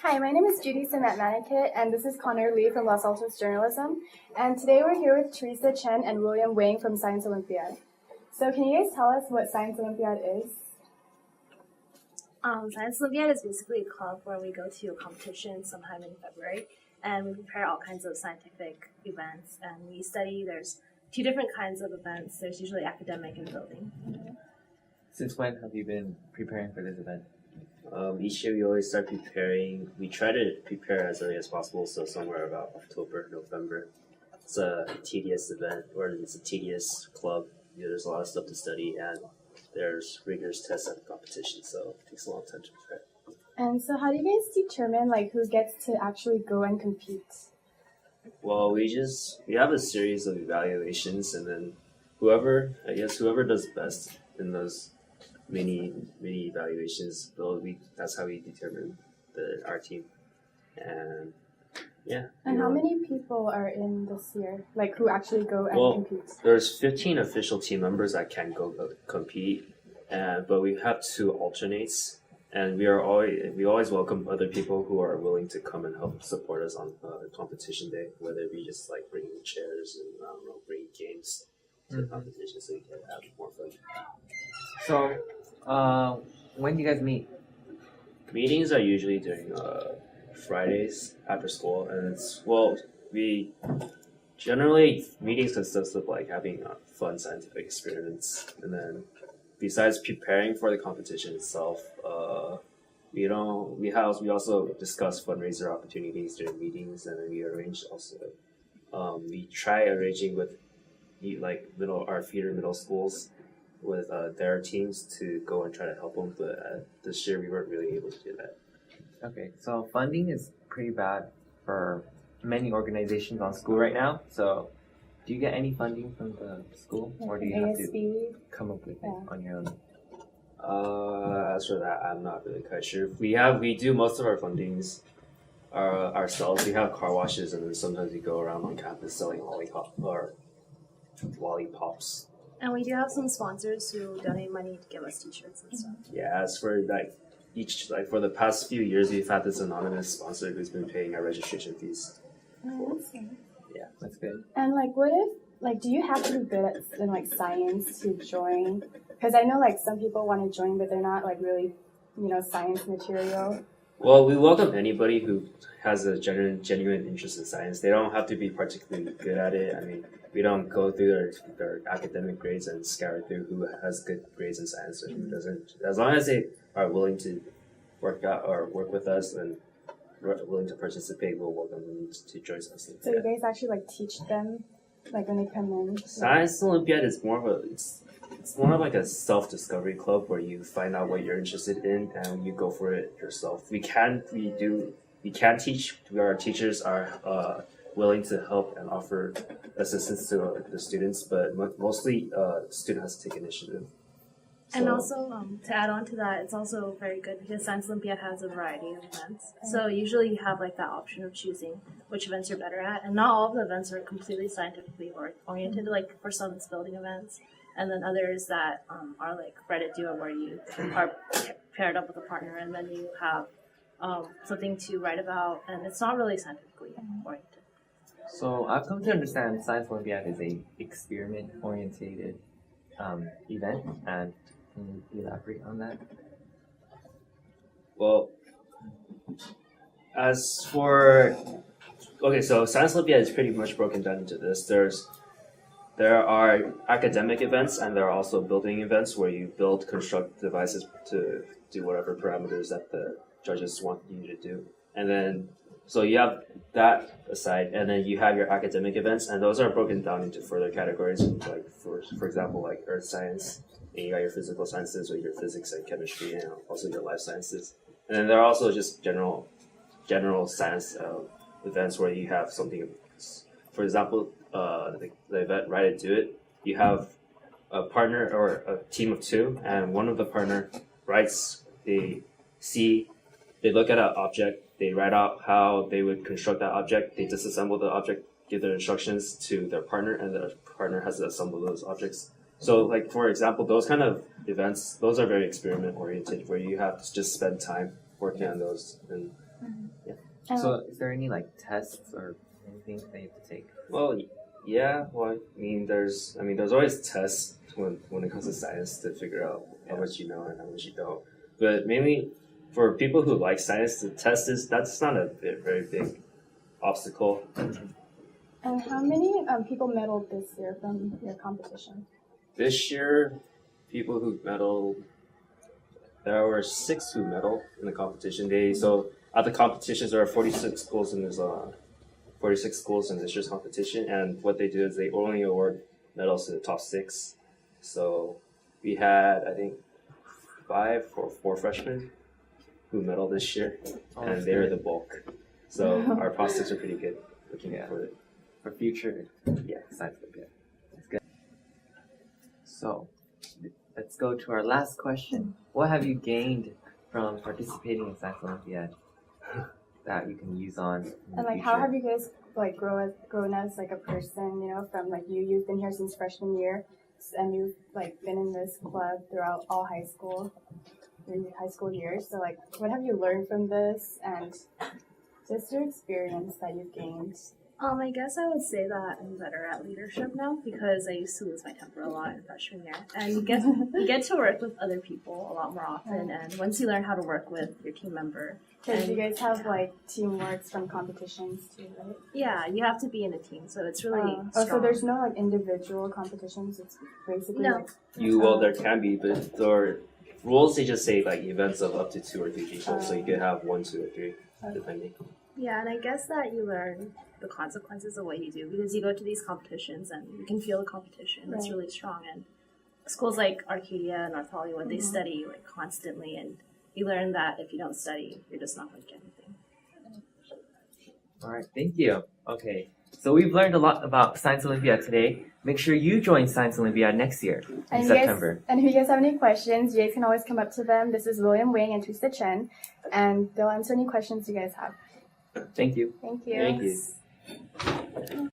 Hi, my name is Judy Simet-Manikit, and this is Connor Lee from Los Altos Journalism. And today we're here with Teresa Chen and William Wang from Science Olympiad. So can you guys tell us what Science Olympiad is? Science Olympiad is basically a club where we go to a competition sometime in February, and we prepare all kinds of scientific events, and we study, there's two different kinds of events. There's usually academic and building. Since when have you been preparing for this event? Each year we always start preparing. We try to prepare as early as possible, so somewhere about October, November. It's a tedious event, or it's a tedious club. There's a lot of stuff to study, and there's rigorous tests at the competition, so it takes a long time to prepare. And so how do you guys determine who gets to actually go and compete? Well, we have a series of evaluations, and then whoever does best in those many evaluations, that's how we determine our team. And yeah. And how many people are in this year, who actually go and compete? There's 15 official team members that can go compete, but we have 2 alternates, and we always welcome other people who are willing to come and help support us on competition day, whether it be just bringing chairs and bringing games to the competition so we can have more fun. So, when do you guys meet? Meetings are usually during Fridays after school, and meetings consist of having fun scientific experiments, and then besides preparing for the competition itself, we also discuss fundraiser opportunities during meetings, and then we arrange also. We try arranging with our feeder middle schools with their teams to go and try to help them, but this year we weren't really able to do that. Okay, so funding is pretty bad for many organizations on school right now. So, do you get any funding from the school, or do you have to come up with it on your own? As for that, I'm not really quite sure. We do most of our fundings ourselves. We have car washes, and then sometimes we go around on campus selling lollipops. And we do have some sponsors who donate money to give us t-shirts and stuff. Yeah, as for for the past few years, we've had this anonymous sponsor who's been paying our registration fees. Oh, that's good. Yeah, that's good. And what if do you have to be good in science to join? Because I know some people want to join, but they're not really science material. Well, we welcome anybody who has a genuine interest in science. They don't have to be particularly good at it. I mean, we don't go through their academic grades and scour through who has good grades in science or who doesn't. As long as they are willing to work with us and willing to participate, we'll welcome them to join us. So you guys actually teach them when they come in? Science Olympiad is more of a self-discovery club where you find out what you're interested in and you go for it yourself. We can teach. Our teachers are willing to help and offer assistance to the students, but mostly the student has to take initiative. And also, to add on to that, it's also very good because Science Olympiad has a variety of events. So usually you have that option of choosing which events you're better at, and not all of the events are completely scientifically oriented. For some, it's building events, and then others that are Reddit Duo, where you are paired up with a partner, and then you have something to write about, and it's not really scientifically oriented. So I've come to understand Science Olympiad is a experiment-oriented event, and can you elaborate on that? Well, so Science Olympiad is pretty much broken down into this. There are academic events, and there are also building events where you construct devices to do whatever parameters that the judges want you to do. And then, so you have that aside, and then you have your academic events, and those are broken down into further categories, for example, earth science, and you got your physical sciences, or your physics and chemistry, and also your life sciences. And then there are also just general science events where you have something, for example, the event Write It, Do It. You have a partner or a team of 2, and one of the partner writes. They look at an object. They write out how they would construct that object. They disassemble the object, give their instructions to their partner, and their partner has to assemble those objects. So, for example, those kind of events, those are very experiment-oriented, where you have to just spend time working on those. And So is there any like tests or anything that you have to take? Well, yeah. Well, I mean, there's always tests when it comes to science to figure out how much you know and how much you don't. But mainly for people who like science, the test that's not a very big obstacle. And how many people medaled this year from your competition? This year, people who medaled, there were 6 who medaled in the competition. So at the competitions there are 46 schools and there's 46 schools in this year's competition. And what they do is they only award medals to the top 6. So we had, I think, 5 or 4 freshmen who medaled this year, and they're the bulk. So our prospects are pretty good looking for future. Yeah. Science Olympiad. That's good. So let's go to our last question. What have you gained from participating in Science Olympiad that you can use on in And the like, how future? have you guys like grown as like a person? You know, from like you've been here since freshman year, and you've like been in this club throughout all high school, your high school years. So like, what have you learned from this, and just your experience that you've gained? I guess I would say that I'm better at leadership now because I used to lose my temper a lot in freshman year. And you get to work with other people a lot more often. And once you learn how to work with your team member. Because you guys have like teamworks from competitions too, right? Yeah, you have to be in a team, so it's really so strong. there's no like individual competitions. It's basically No. like There can be, but there are rules. They just say like events of up to 2 or 3 people, so you could have 1, 2, or 3, depending. Yeah, and I guess that you learn the consequences of what you do because you go to these competitions and you can feel the competition. It's really strong. And schools like Arcadia and North Hollywood, they study like constantly, and you learn that if you don't study, you're just not going to get anything. All right, thank you. Okay, so we've learned a lot about Science Olympiad today. Make sure you join Science Olympiad next year in September. And if you guys have any questions, you guys can always come up to them. This is William Wing and Trista Chen, and they'll answer any questions you guys have. Thank you. Thank you. Thank you.